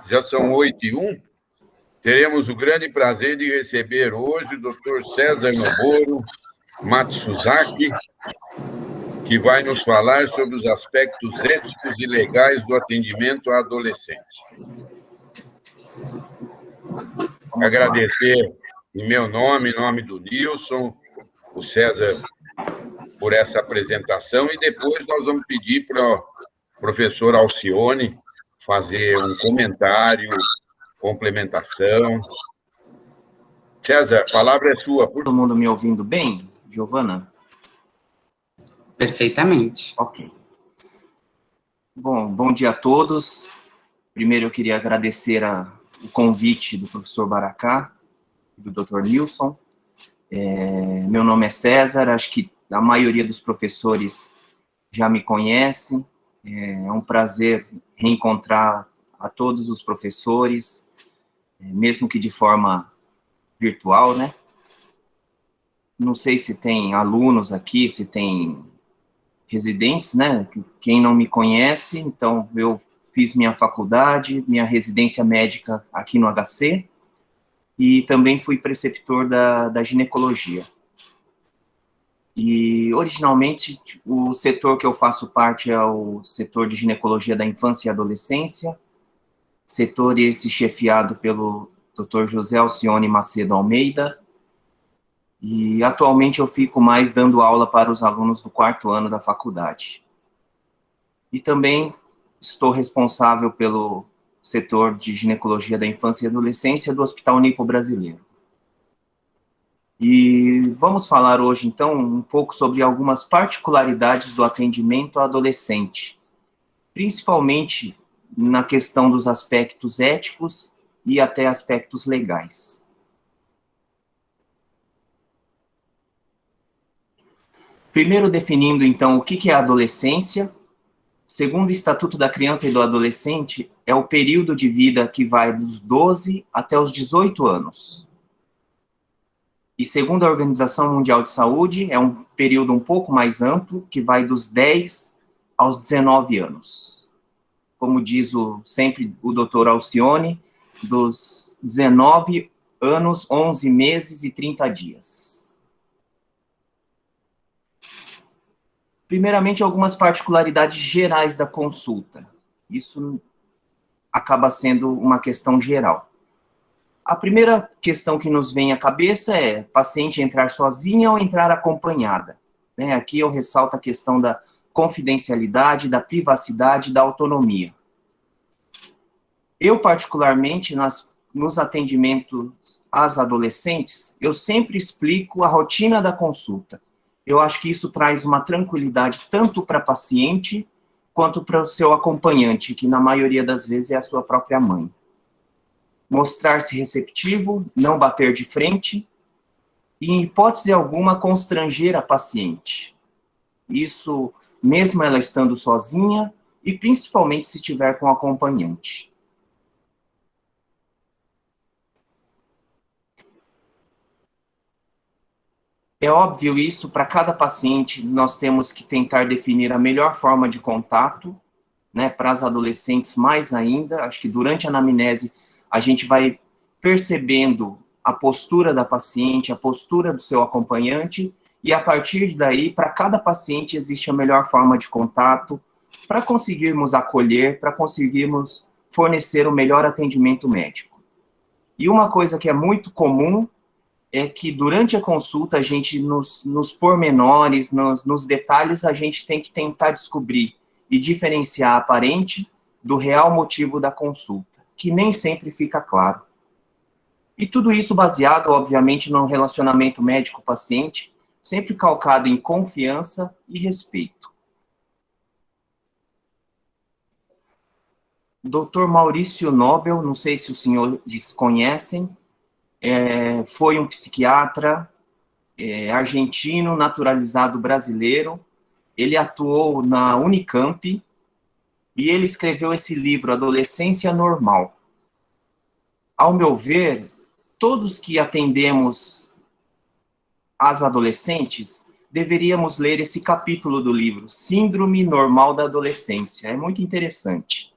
Já são 8h01. Teremos o grande prazer de receber hoje o Dr. César Nobouro Matsuzaki, que vai nos falar sobre os aspectos éticos e legais do atendimento a adolescente. Agradecer em meu nome, em nome do Nilson, o César, por essa apresentação, e depois nós vamos pedir para o professor Alcione fazer um comentário, complementação. César, a palavra é sua. Todo mundo me ouvindo bem, Giovana? Perfeitamente. Ok. Bom dia a todos. Primeiro eu queria agradecer o convite do professor Baracá e do Dr. Nilson. Meu nome é César, acho que a maioria dos professores já me conhece. É um prazer reencontrar a todos os professores, mesmo que de forma virtual, né? Não sei se tem alunos aqui, se tem residentes, né? Quem não me conhece, então eu fiz minha faculdade, minha residência médica aqui no HC, e também fui preceptor da ginecologia. E, originalmente, o setor que eu faço parte é o setor de ginecologia da infância e adolescência, setor esse chefiado pelo Dr. José Alcione Macedo Almeida, e atualmente eu fico mais dando aula para os alunos do 4º ano da faculdade. E também estou responsável pelo setor de ginecologia da infância e adolescência do Hospital Nipo Brasileiro. E vamos falar hoje, então, um pouco sobre algumas particularidades do atendimento ao adolescente, principalmente na questão dos aspectos éticos e até aspectos legais. Primeiro, definindo, então, o que é a adolescência. Segundo o Estatuto da Criança e do Adolescente, é o período de vida que vai dos 12 até os 18 anos. E segundo a Organização Mundial de Saúde, é um período um pouco mais amplo, que vai dos 10 aos 19 anos. Como diz sempre o doutor Alcione, dos 19 anos, 11 meses e 30 dias. Primeiramente, algumas particularidades gerais da consulta. Isso acaba sendo uma questão geral. A primeira questão que nos vem à cabeça é paciente entrar sozinha ou entrar acompanhada. Aqui eu ressalto a questão da confidencialidade, da privacidade, da autonomia. Eu, particularmente, nos atendimentos às adolescentes, eu sempre explico a rotina da consulta. Eu acho que isso traz uma tranquilidade tanto para a paciente quanto para o seu acompanhante, que na maioria das vezes é a sua própria mãe. Mostrar-se receptivo, não bater de frente e, em hipótese alguma, constranger a paciente. Isso, mesmo ela estando sozinha e principalmente se estiver com acompanhante. É óbvio isso, para cada paciente nós temos que tentar definir a melhor forma de contato, para as adolescentes mais ainda. Acho que durante a anamnese a gente vai percebendo a postura da paciente, a postura do seu acompanhante, e a partir daí, para cada paciente, existe a melhor forma de contato para conseguirmos acolher, para conseguirmos fornecer o melhor atendimento médico. E uma coisa que é muito comum é que durante a consulta, a gente, nos pormenores, nos detalhes, a gente tem que tentar descobrir e diferenciar a aparente do real motivo da consulta, que nem sempre fica claro. E tudo isso baseado, obviamente, no relacionamento médico-paciente, sempre calcado em confiança e respeito. Dr. Maurício Nobel, não sei se os senhores conhecem, foi um psiquiatra argentino, naturalizado brasileiro. Ele atuou na Unicamp e ele escreveu esse livro, Adolescência Normal. Ao meu ver, todos que atendemos as adolescentes deveríamos ler esse capítulo do livro, Síndrome Normal da Adolescência. É muito interessante.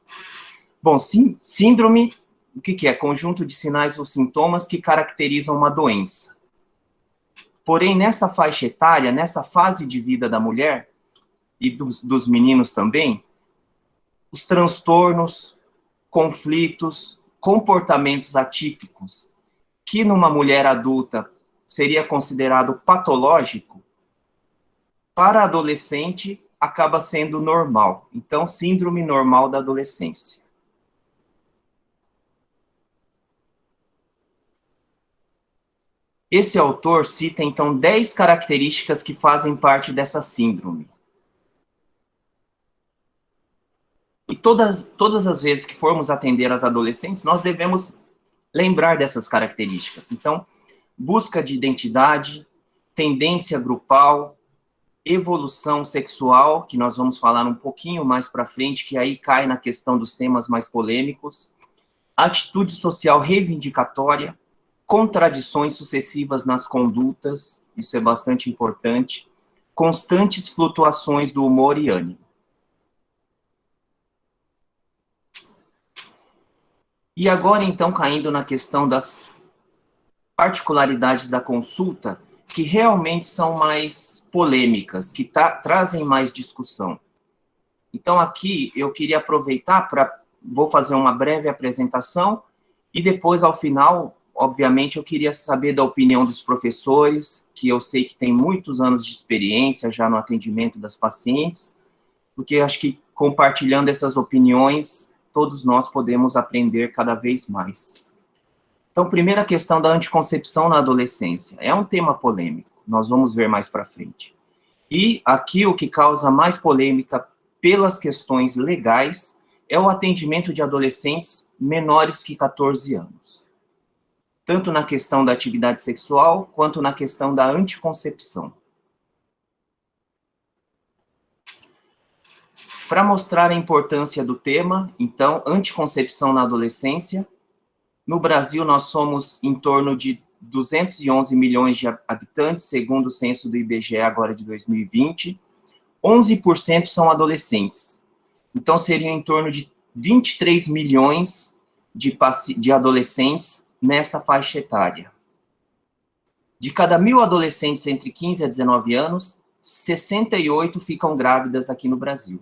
Bom, síndrome, o que é? Conjunto de sinais ou sintomas que caracterizam uma doença. Porém, nessa faixa etária, nessa fase de vida da mulher, e dos meninos também, os transtornos, conflitos, comportamentos atípicos, que numa mulher adulta seria considerado patológico, para adolescente acaba sendo normal. Então, síndrome normal da adolescência. Esse autor cita, então, 10 características que fazem parte dessa síndrome. E todas as vezes que formos atender as adolescentes, nós devemos lembrar dessas características. Então, busca de identidade, tendência grupal, evolução sexual, que nós vamos falar um pouquinho mais para frente, que aí cai na questão dos temas mais polêmicos, atitude social reivindicatória, contradições sucessivas nas condutas, isso é bastante importante, constantes flutuações do humor e ânimo. E agora, então, caindo na questão das particularidades da consulta, que realmente são mais polêmicas, que trazem mais discussão. Então, aqui, eu queria aproveitar vou fazer uma breve apresentação, e depois, ao final, obviamente, eu queria saber da opinião dos professores, que eu sei que tem muitos anos de experiência já no atendimento das pacientes, porque acho que compartilhando essas opiniões, todos nós podemos aprender cada vez mais. Então, primeira questão da anticoncepção na adolescência. É um tema polêmico, nós vamos ver mais para frente. E aqui o que causa mais polêmica pelas questões legais é o atendimento de adolescentes menores que 14 anos. Tanto na questão da atividade sexual, quanto na questão da anticoncepção. Para mostrar a importância do tema, então, anticoncepção na adolescência, no Brasil nós somos em torno de 211 milhões de habitantes, segundo o censo do IBGE agora de 2020, 11% são adolescentes. Então, seriam em torno de 23 milhões de adolescentes nessa faixa etária. De cada 1.000 adolescentes entre 15 a 19 anos, 68 ficam grávidas aqui no Brasil.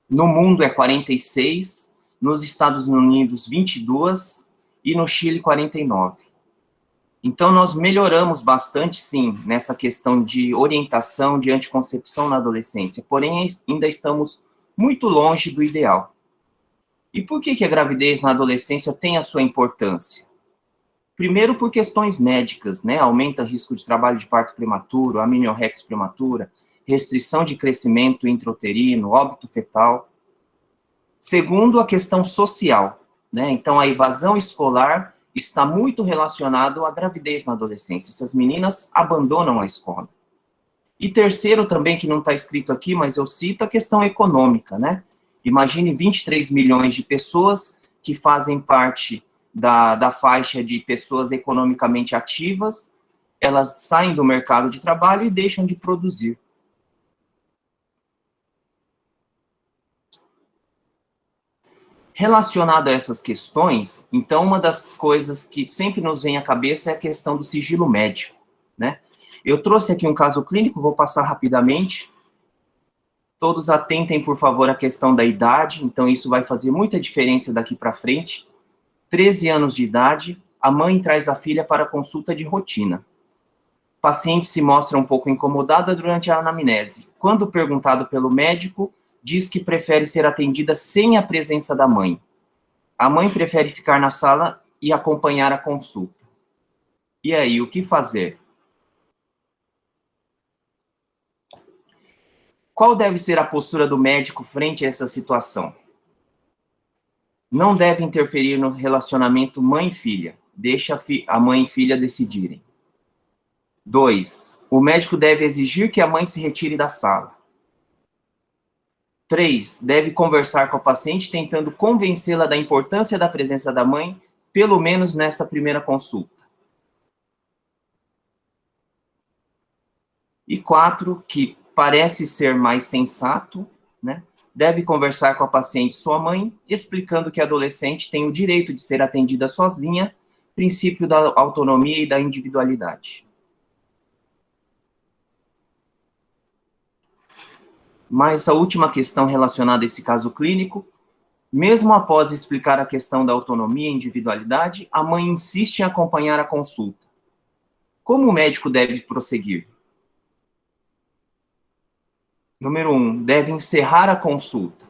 No mundo é 46, nos Estados Unidos 22 e no Chile 49. Então nós melhoramos bastante, sim, nessa questão de orientação de anticoncepção na adolescência, porém ainda estamos muito longe do ideal. E por que a gravidez na adolescência tem a sua importância? Primeiro por questões médicas, né? Aumenta o risco de trabalho de parto prematuro, amniorrex prematura, restrição de crescimento intrauterino, óbito fetal. Segundo, a questão social, né? Então, a evasão escolar está muito relacionado à gravidez na adolescência. Essas meninas abandonam a escola. E terceiro também, que não está escrito aqui, mas eu cito a questão econômica, né? Imagine 23 milhões de pessoas que fazem parte da faixa de pessoas economicamente ativas, elas saem do mercado de trabalho e deixam de produzir. Relacionado a essas questões, então, uma das coisas que sempre nos vem à cabeça é a questão do sigilo médico, né? Eu trouxe aqui um caso clínico, vou passar rapidamente. Todos atentem, por favor, à questão da idade, então isso vai fazer muita diferença daqui para frente. 13 anos de idade, a mãe traz a filha para consulta de rotina. O paciente se mostra um pouco incomodada durante a anamnese. Quando perguntado pelo médico, diz que prefere ser atendida sem a presença da mãe. A mãe prefere ficar na sala e acompanhar a consulta. E aí, o que fazer? Qual deve ser a postura do médico frente a essa situação? Não deve interferir no relacionamento mãe-filha. Deixa a mãe e filha decidirem. 2. O médico deve exigir que a mãe se retire da sala. 3. Deve conversar com a paciente tentando convencê-la da importância da presença da mãe, pelo menos nessa primeira consulta. E 4, que parece ser mais sensato, né? deve conversar com a paciente, sua mãe, explicando que a adolescente tem o direito de ser atendida sozinha, princípio da autonomia e da individualidade. Mas a última questão relacionada a esse caso clínico, mesmo após explicar a questão da autonomia e individualidade, a mãe insiste em acompanhar a consulta. Como o médico deve prosseguir? Número 1, deve encerrar a consulta.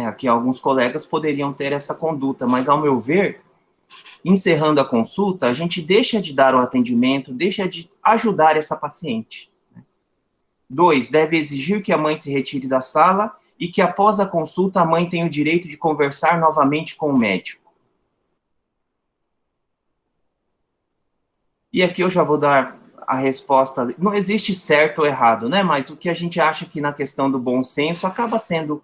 Aqui alguns colegas poderiam ter essa conduta, mas ao meu ver, encerrando a consulta, a gente deixa de dar o atendimento, deixa de ajudar essa paciente. 2, deve exigir que a mãe se retire da sala e que após a consulta a mãe tenha o direito de conversar novamente com o médico. E aqui eu já vou dar a resposta. Não existe certo ou errado, mas o que a gente acha que na questão do bom senso acaba sendo,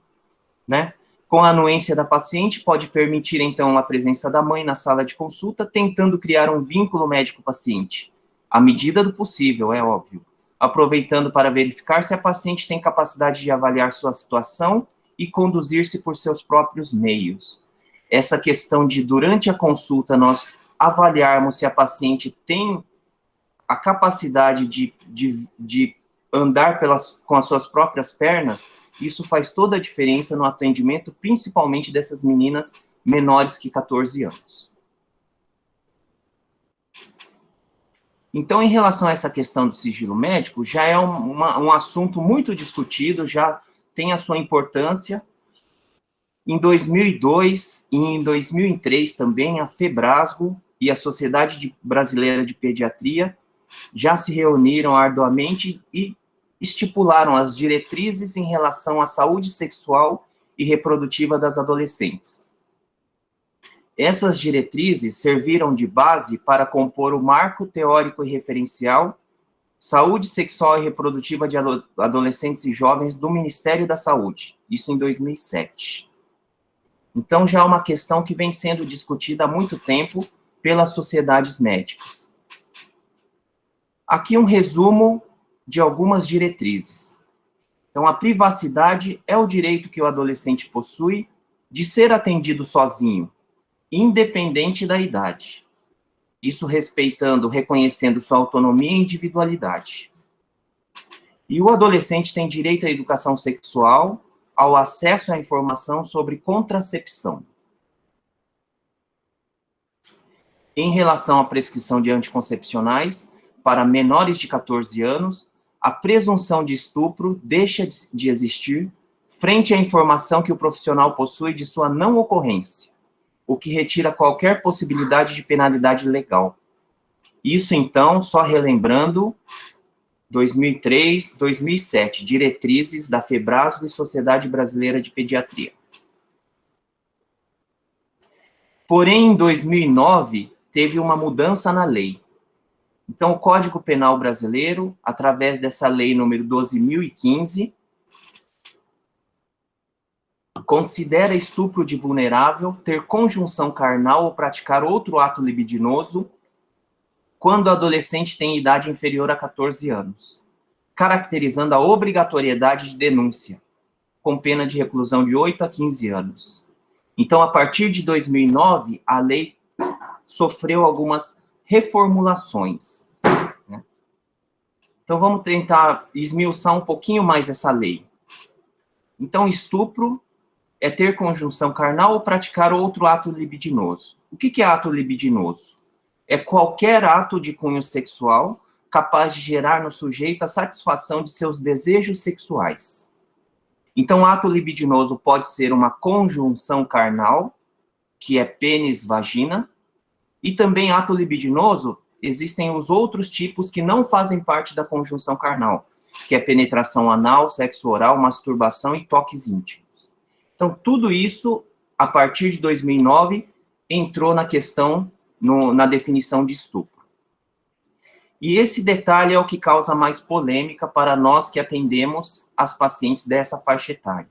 com a anuência da paciente, pode permitir, então, a presença da mãe na sala de consulta, tentando criar um vínculo médico-paciente, à medida do possível, é óbvio, aproveitando para verificar se a paciente tem capacidade de avaliar sua situação e conduzir-se por seus próprios meios. Essa questão de, durante a consulta, nós avaliarmos se a paciente tem a capacidade de andar com as suas próprias pernas, isso faz toda a diferença no atendimento, principalmente dessas meninas menores que 14 anos. Então, em relação a essa questão do sigilo médico, já é um assunto muito discutido, já tem a sua importância. Em 2002 e em 2003 também, a FEBRASGO e a Sociedade Brasileira de Pediatria já se reuniram arduamente e estipularam as diretrizes em relação à saúde sexual e reprodutiva das adolescentes. Essas diretrizes serviram de base para compor o marco teórico e referencial Saúde Sexual e Reprodutiva de Adolescentes e Jovens do Ministério da Saúde, isso em 2007. Então, já é uma questão que vem sendo discutida há muito tempo pelas sociedades médicas. Aqui um resumo de algumas diretrizes. Então, a privacidade é o direito que o adolescente possui de ser atendido sozinho, independente da idade. Isso reconhecendo sua autonomia e individualidade. E o adolescente tem direito à educação sexual, ao acesso à informação sobre contracepção. Em relação à prescrição de anticoncepcionais, para menores de 14 anos, a presunção de estupro deixa de existir frente à informação que o profissional possui de sua não ocorrência, o que retira qualquer possibilidade de penalidade legal. Isso, então, só relembrando, 2003, 2007, diretrizes da FEBRASGO e Sociedade Brasileira de Pediatria. Porém, em 2009, teve uma mudança na lei. Então, o Código Penal Brasileiro, através dessa lei número 12.015, considera estupro de vulnerável ter conjunção carnal ou praticar outro ato libidinoso quando o adolescente tem idade inferior a 14 anos, caracterizando a obrigatoriedade de denúncia, com pena de reclusão de 8 a 15 anos. Então, a partir de 2009, a lei sofreu algumas reformulações. Então, vamos tentar esmiuçar um pouquinho mais essa lei. Então, estupro é ter conjunção carnal ou praticar outro ato libidinoso. O que é ato libidinoso? É qualquer ato de cunho sexual capaz de gerar no sujeito a satisfação de seus desejos sexuais. Então, ato libidinoso pode ser uma conjunção carnal, que é pênis-vagina, e também ato libidinoso, existem os outros tipos que não fazem parte da conjunção carnal, que é penetração anal, sexo oral, masturbação e toques íntimos. Então, tudo isso, a partir de 2009, entrou na questão, na definição de estupro. E esse detalhe é o que causa mais polêmica para nós que atendemos as pacientes dessa faixa etária.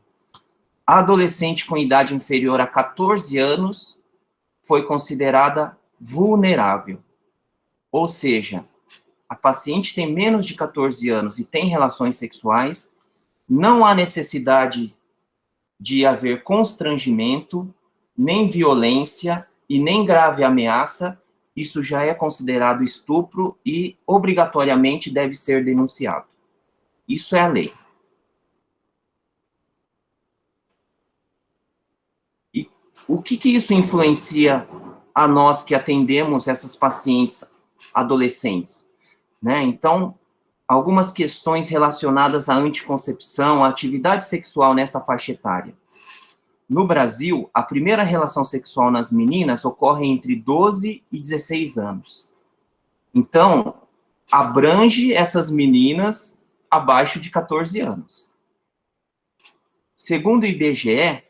A adolescente com idade inferior a 14 anos foi considerada vulnerável. Ou seja, a paciente tem menos de 14 anos e tem relações sexuais, não há necessidade de haver constrangimento, nem violência e nem grave ameaça, isso já é considerado estupro e obrigatoriamente deve ser denunciado. Isso é a lei. E o que isso influencia a nós que atendemos essas pacientes adolescentes, né? Então, algumas questões relacionadas à anticoncepção, à atividade sexual nessa faixa etária. No Brasil, a primeira relação sexual nas meninas ocorre entre 12 e 16 anos. Então, abrange essas meninas abaixo de 14 anos. Segundo o IBGE,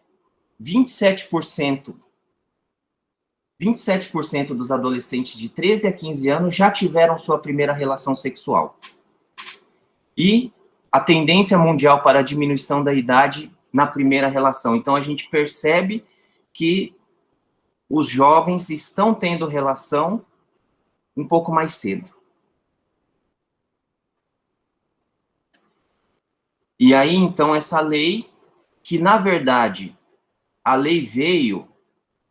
27% dos adolescentes de 13 a 15 anos já tiveram sua primeira relação sexual. E a tendência mundial para a diminuição da idade na primeira relação. Então, a gente percebe que os jovens estão tendo relação um pouco mais cedo. E aí, então, essa lei, que, na verdade, a lei veio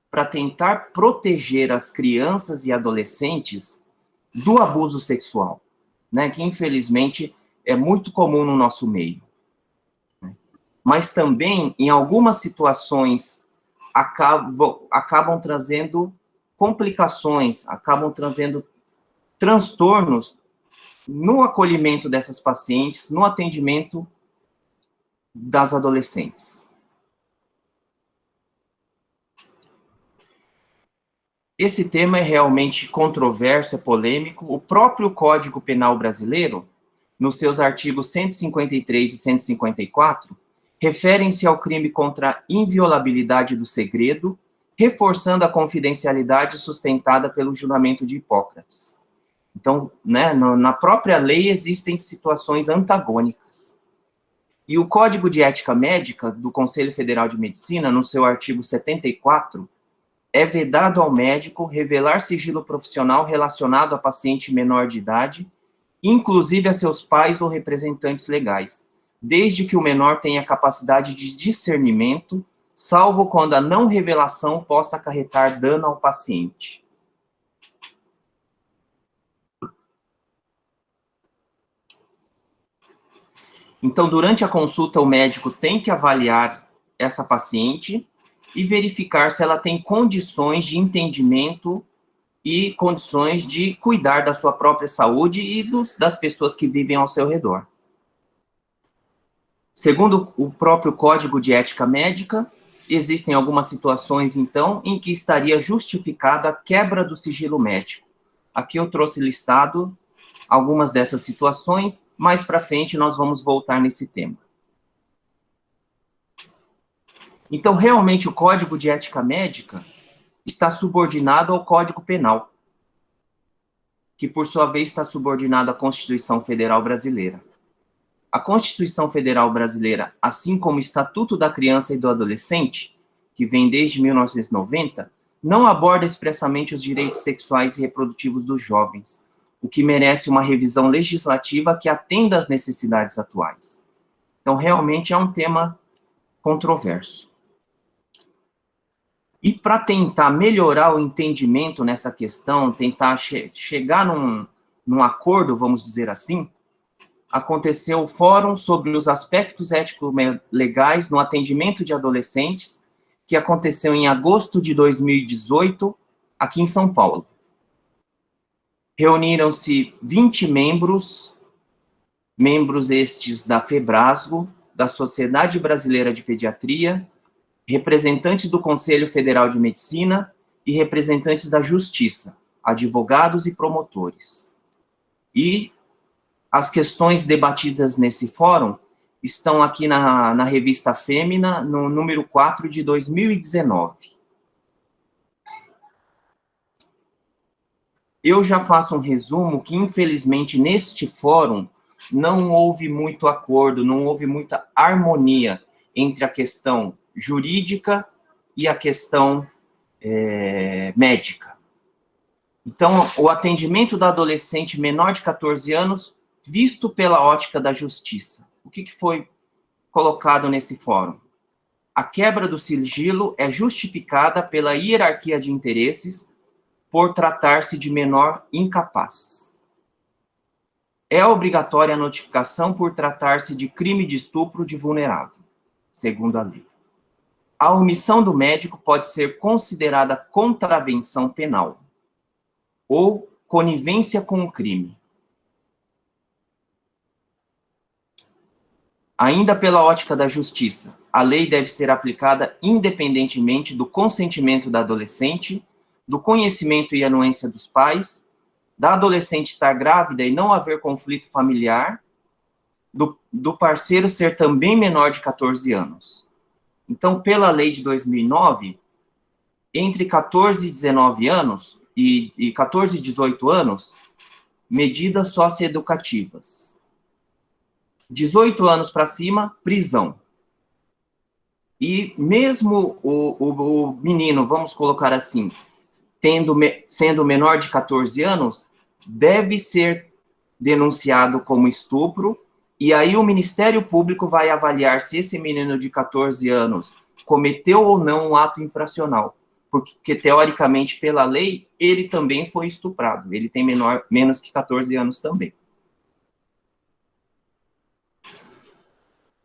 para tentar proteger as crianças e adolescentes do abuso sexual, né, que, infelizmente, é muito comum no nosso meio. Mas também, em algumas situações, acabam trazendo complicações, acabam trazendo transtornos no acolhimento dessas pacientes, no atendimento das adolescentes. Esse tema é realmente controverso, é polêmico. O próprio Código Penal brasileiro, nos seus artigos 153 e 154, referem-se ao crime contra a inviolabilidade do segredo, reforçando a confidencialidade sustentada pelo juramento de Hipócrates. Então, né, na própria lei existem situações antagônicas. E o Código de Ética Médica do Conselho Federal de Medicina, no seu artigo 74, é vedado ao médico revelar sigilo profissional relacionado a paciente menor de idade, inclusive a seus pais ou representantes legais, desde que o menor tenha capacidade de discernimento, salvo quando a não revelação possa acarretar dano ao paciente. Então, durante a consulta, o médico tem que avaliar essa paciente e verificar se ela tem condições de entendimento e condições de cuidar da sua própria saúde e das pessoas que vivem ao seu redor. Segundo o próprio Código de Ética Médica, existem algumas situações, então, em que estaria justificada a quebra do sigilo médico. Aqui eu trouxe listado algumas dessas situações, mais para frente nós vamos voltar nesse tema. Então, realmente, o Código de Ética Médica está subordinado ao Código Penal, que, por sua vez, está subordinado à Constituição Federal Brasileira. A Constituição Federal Brasileira, assim como o Estatuto da Criança e do Adolescente, que vem desde 1990, não aborda expressamente os direitos sexuais e reprodutivos dos jovens, o que merece uma revisão legislativa que atenda às necessidades atuais. Então, realmente é um tema controverso. E para tentar melhorar o entendimento nessa questão, tentar chegar num acordo, vamos dizer assim, aconteceu o Fórum sobre os aspectos ético-legais no atendimento de adolescentes, que aconteceu em agosto de 2018, aqui em São Paulo. Reuniram-se 20 membros estes da FEBRASGO, da Sociedade Brasileira de Pediatria, representantes do Conselho Federal de Medicina e representantes da Justiça, advogados e promotores. E as questões debatidas nesse fórum estão aqui na revista Fêmina, no número 4 de 2019. Eu já faço um resumo que, infelizmente, neste fórum não houve muito acordo, não houve muita harmonia entre a questão jurídica e a questão médica. Então, o atendimento da adolescente menor de 14 anos, visto pela ótica da justiça. O que foi colocado nesse fórum? a quebra do sigilo é justificada pela hierarquia de interesses por tratar-se de menor incapaz. É obrigatória a notificação por tratar-se de crime de estupro de vulnerável, segundo a lei. A omissão do médico pode ser considerada contravenção penal ou conivência com o crime. Ainda pela ótica da justiça, a lei deve ser aplicada independentemente do consentimento da adolescente, do conhecimento e anuência dos pais, da adolescente estar grávida e não haver conflito familiar, do parceiro ser também menor de 14 anos. Então, pela lei de 2009, entre 14 e 19 anos e 14 e 18 anos, medidas socioeducativas. 18 anos para cima, prisão. E mesmo o menino, vamos colocar assim, sendo menor de 14 anos, deve ser denunciado como estupro, e aí o Ministério Público vai avaliar se esse menino de 14 anos cometeu ou não um ato infracional, porque, teoricamente, pela lei, ele também foi estuprado, ele tem menos que 14 anos também.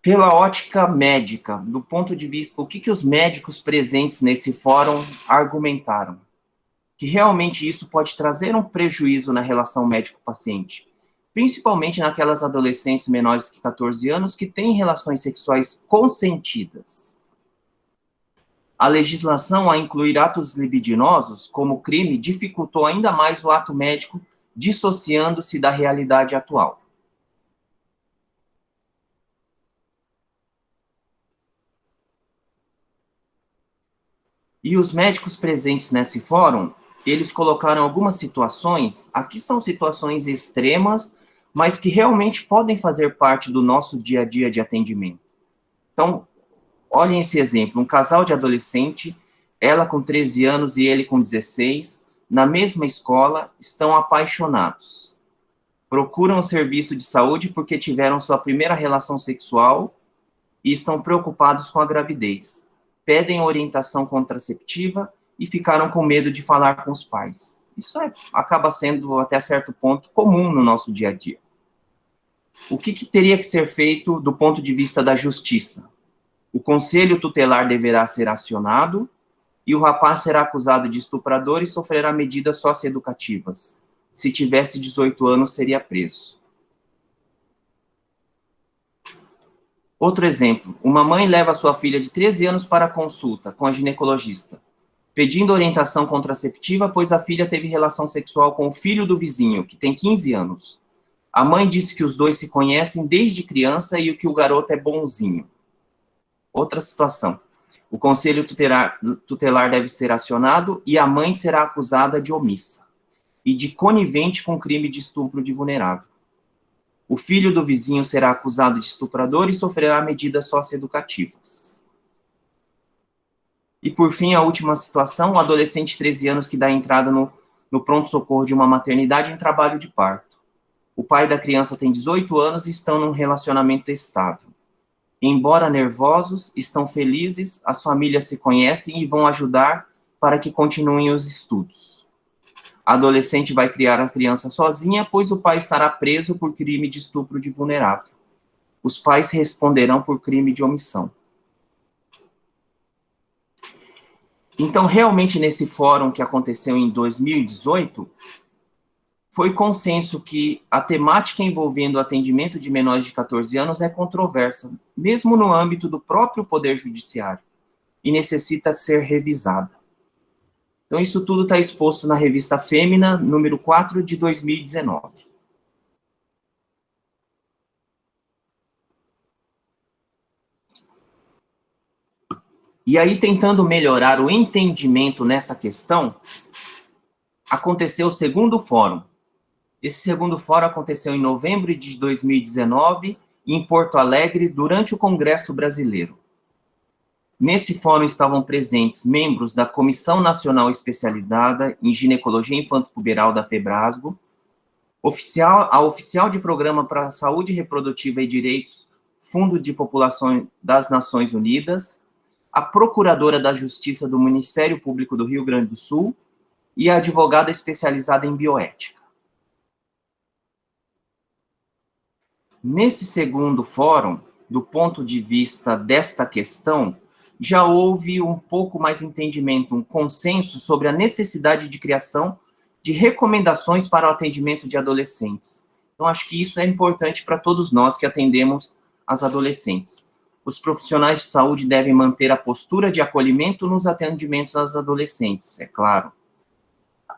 Pela ótica médica, do ponto de vista, o que os médicos presentes nesse fórum argumentaram? Que realmente isso pode trazer um prejuízo na relação médico-paciente, principalmente naquelas adolescentes menores que 14 anos que têm relações sexuais consentidas. A legislação a incluir atos libidinosos como crime dificultou ainda mais o ato médico, dissociando-se da realidade atual. E os médicos presentes nesse fórum, eles colocaram algumas situações, aqui são situações extremas, mas que realmente podem fazer parte do nosso dia a dia de atendimento. Então, olhem esse exemplo, um casal de adolescente, ela com 13 anos e ele com 16, na mesma escola, estão apaixonados. Procuram o serviço de saúde porque tiveram sua primeira relação sexual e estão preocupados com a gravidez. Pedem orientação contraceptiva e ficaram com medo de falar com os pais. Isso acaba sendo, até certo ponto, comum no nosso dia a dia. O que teria que ser feito do ponto de vista da justiça? O conselho tutelar deverá ser acionado e o rapaz será acusado de estuprador e sofrerá medidas socioeducativas. Se tivesse 18 anos, seria preso. Outro exemplo, uma mãe leva sua filha de 13 anos para a consulta com a ginecologista, pedindo orientação contraceptiva, pois a filha teve relação sexual com o filho do vizinho, que tem 15 anos. A mãe disse que os dois se conhecem desde criança e que o garoto é bonzinho. Outra situação, o conselho tutelar deve ser acionado e a mãe será acusada de omissa e de conivente com crime de estupro de vulnerável. O filho do vizinho será acusado de estuprador e sofrerá medidas socioeducativas. E, por fim, a última situação, um adolescente de 13 anos que dá entrada no pronto-socorro de uma maternidade em trabalho de parto. O pai da criança tem 18 anos e estão num relacionamento estável. Embora nervosos, estão felizes, as famílias se conhecem e vão ajudar para que continuem os estudos. A adolescente vai criar a criança sozinha, pois o pai estará preso por crime de estupro de vulnerável. Os pais responderão por crime de omissão. Então, realmente, nesse fórum que aconteceu em 2018, foi consenso que a temática envolvendo o atendimento de menores de 14 anos é controversa, mesmo no âmbito do próprio Poder Judiciário, e necessita ser revisada. Então, isso tudo está exposto na revista Fêmina, número 4, de 2019. E aí, tentando melhorar o entendimento nessa questão, aconteceu o segundo fórum. Esse segundo fórum aconteceu em novembro de 2019, em Porto Alegre, durante o Congresso Brasileiro. Nesse fórum estavam presentes membros da Comissão Nacional Especializada em Ginecologia Infanto-Puberal da FEBRASGO, a oficial de Programa para a Saúde Reprodutiva e Direitos, Fundo de População das Nações Unidas, a procuradora da Justiça do Ministério Público do Rio Grande do Sul e a advogada especializada em bioética. Nesse segundo fórum, do ponto de vista desta questão, já houve um pouco mais entendimento, um consenso sobre a necessidade de criação de recomendações para o atendimento de adolescentes. Então, acho que isso é importante para todos nós que atendemos as adolescentes. Os profissionais de saúde devem manter a postura de acolhimento nos atendimentos às adolescentes, é claro.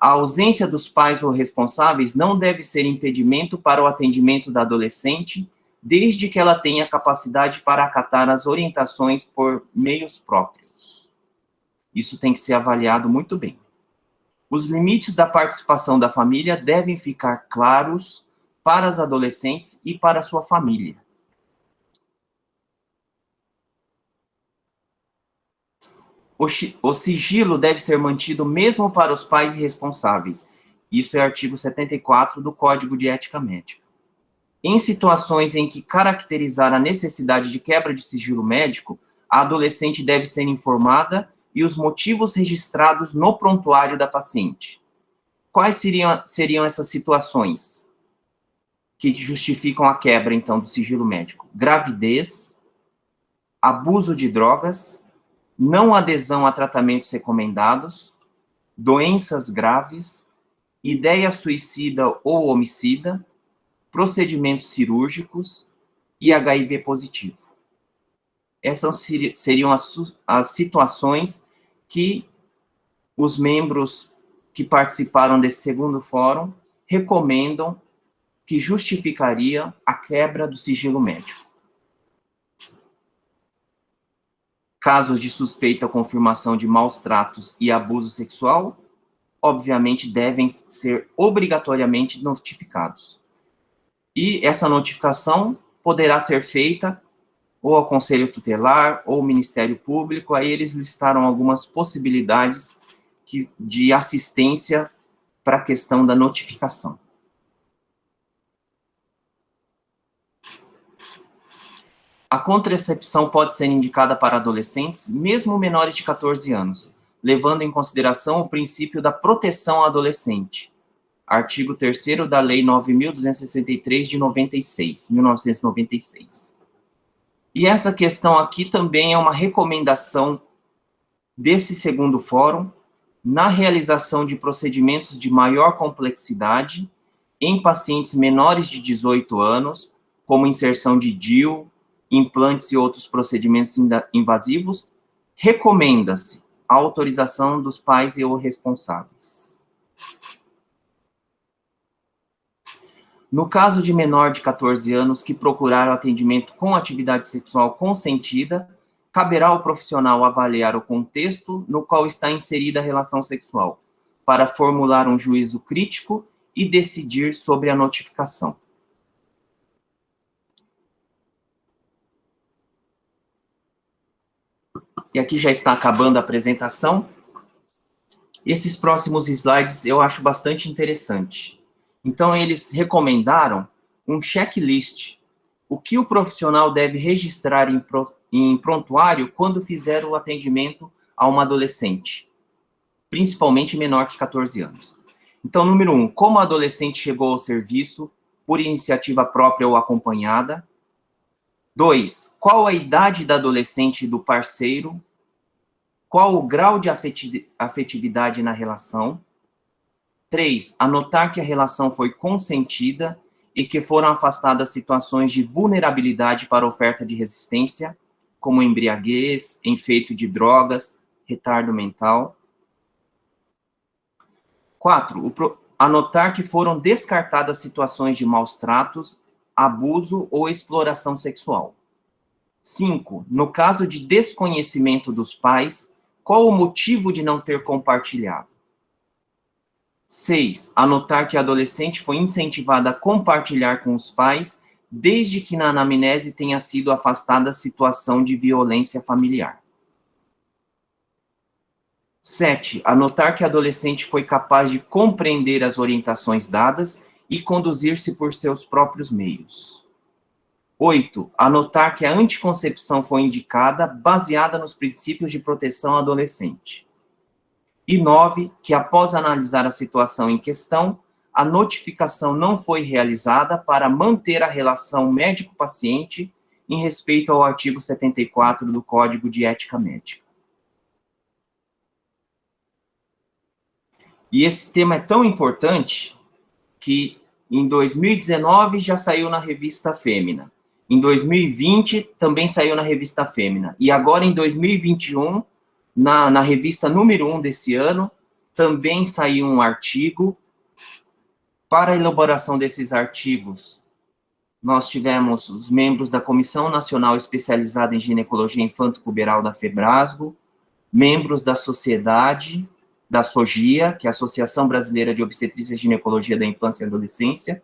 A ausência dos pais ou responsáveis não deve ser impedimento para o atendimento da adolescente, desde que ela tenha capacidade para acatar as orientações por meios próprios. Isso tem que ser avaliado muito bem. Os limites da participação da família devem ficar claros para as adolescentes e para a sua família. O sigilo deve ser mantido mesmo para os pais e responsáveis. Isso é artigo 74 do Código de Ética Médica. Em situações em que caracterizar a necessidade de quebra de sigilo médico, a adolescente deve ser informada e os motivos registrados no prontuário da paciente. Quais seriam essas situações que justificam a quebra, então, do sigilo médico? Gravidez, abuso de drogas, não adesão a tratamentos recomendados, doenças graves, ideia suicida ou homicida, procedimentos cirúrgicos e HIV positivo. Essas seriam as situações que os membros que participaram desse segundo fórum recomendam que justificaria a quebra do sigilo médico. Casos de suspeita ou confirmação de maus tratos e abuso sexual, obviamente, devem ser obrigatoriamente notificados. E essa notificação poderá ser feita ou ao Conselho Tutelar ou ao Ministério Público. Aí eles listaram algumas possibilidades de assistência para a questão da notificação. A contracepção pode ser indicada para adolescentes, mesmo menores de 14 anos, levando em consideração o princípio da proteção ao adolescente. Artigo 3º da Lei 9.263 de 1996. E essa questão aqui também é uma recomendação desse segundo fórum na realização de procedimentos de maior complexidade em pacientes menores de 18 anos, como inserção de DIU, implantes e outros procedimentos invasivos, recomenda-se a autorização dos pais e ou responsáveis. No caso de menor de 14 anos que procurar o atendimento com atividade sexual consentida, caberá ao profissional avaliar o contexto no qual está inserida a relação sexual, para formular um juízo crítico e decidir sobre a notificação. E aqui já está acabando a apresentação. Esses próximos slides eu acho bastante interessante. Então, eles recomendaram um checklist. O que o profissional deve registrar em prontuário quando fizer o atendimento a uma adolescente, principalmente menor que 14 anos. Então, número 1, como a adolescente chegou ao serviço, por iniciativa própria ou acompanhada. 2, qual a idade da adolescente e do parceiro? Qual o grau de afetividade na relação? 3, anotar que a relação foi consentida e que foram afastadas situações de vulnerabilidade para oferta de resistência, como embriaguez, enfeite de drogas, retardo mental. 4, anotar que foram descartadas situações de maus tratos, abuso ou exploração sexual. 5, no caso de desconhecimento dos pais, qual o motivo de não ter compartilhado? 6, anotar que a adolescente foi incentivada a compartilhar com os pais, desde que na anamnese tenha sido afastada a situação de violência familiar. 7, anotar que a adolescente foi capaz de compreender as orientações dadas e conduzir-se por seus próprios meios. 8. Anotar que a anticoncepção foi indicada baseada nos princípios de proteção adolescente. E 9. Que após analisar a situação em questão, a notificação não foi realizada para manter a relação médico-paciente em respeito ao artigo 74 do Código de Ética Médica. E esse tema é tão importante que em 2019 já saiu na revista Fêmina. Em 2020 também saiu na revista Fêmina. E agora em 2021, na revista número 1 desse ano, também saiu um artigo. Para a elaboração desses artigos, nós tivemos os membros da Comissão Nacional Especializada em Ginecologia Infanto-Puberal da FEBRASGO, membros da sociedade, da SOGIA, que é a Associação Brasileira de Obstetrícia e Ginecologia da Infância e Adolescência,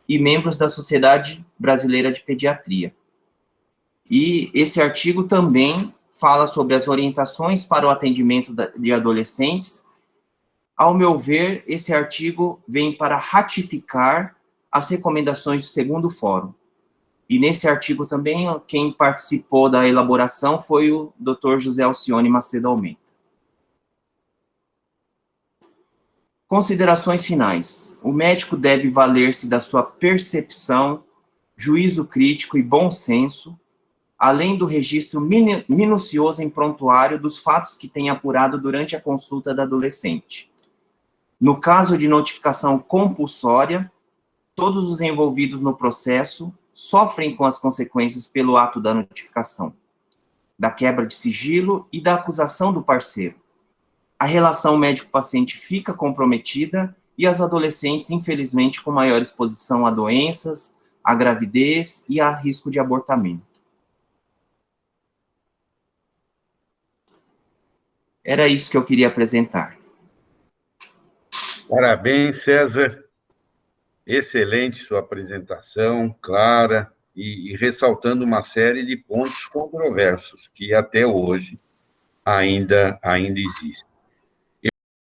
e membros da Sociedade Brasileira de Pediatria. E esse artigo também fala sobre as orientações para o atendimento de adolescentes. Ao meu ver, esse artigo vem para ratificar as recomendações do segundo fórum. E nesse artigo também, quem participou da elaboração foi o Dr. José Alcione Macedo Almeida. Considerações finais. O médico deve valer-se da sua percepção, juízo crítico e bom senso, além do registro minucioso em prontuário dos fatos que tem apurado durante a consulta da adolescente. No caso de notificação compulsória, todos os envolvidos no processo sofrem com as consequências pelo ato da notificação, da quebra de sigilo e da acusação do parceiro. A relação médico-paciente fica comprometida e as adolescentes, infelizmente, com maior exposição a doenças, a gravidez e a risco de abortamento. Era isso que eu queria apresentar. Parabéns, César. Excelente sua apresentação, clara, e ressaltando uma série de pontos controversos que até hoje ainda existem.